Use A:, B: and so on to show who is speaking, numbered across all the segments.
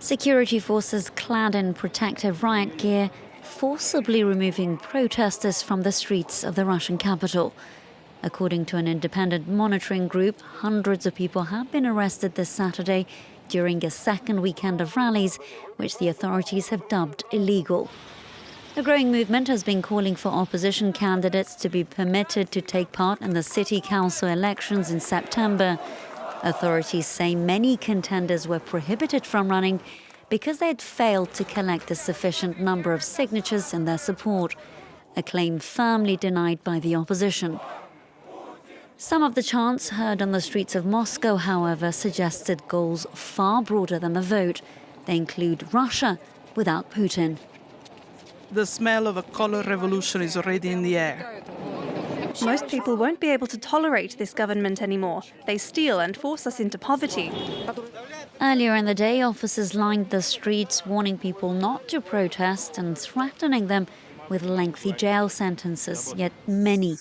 A: Security forces clad in protective riot gear forcibly removing protesters from the streets of the Russian capital. According to an independent monitoring group, hundreds of people have been arrested this Saturday during a second weekend of rallies, which the authorities have dubbed illegal. A growing movement has been calling for opposition candidates to be permitted to take part in the city council elections in September. Authorities say many contenders were prohibited from running because they had failed to collect a sufficient number of signatures in their support, a claim firmly denied by the opposition. Some of the chants heard on the streets of Moscow, however, suggested goals far broader than the vote. They include Russia without Putin.
B: The smell of a color revolution is already in the air.
C: Most people won't be able to tolerate this government anymore. They steal and force us into poverty.
A: Earlier in the day, officers lined the streets, warning people not to protest and threatening them with lengthy jail sentences. Yet many,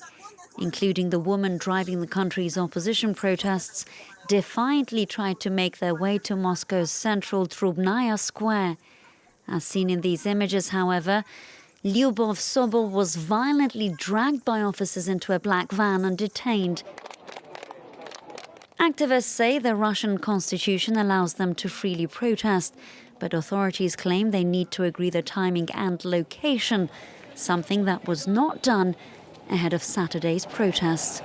A: including the woman driving the country's opposition protests, defiantly tried to make their way to Moscow's central Trubnaya Square. As seen in these images, however, Lyubov Sobol was violently dragged by officers into a black van and detained. Activists say the Russian constitution allows them to freely protest, but authorities claim they need to agree the timing and location, something that was not done ahead of Saturday's protests.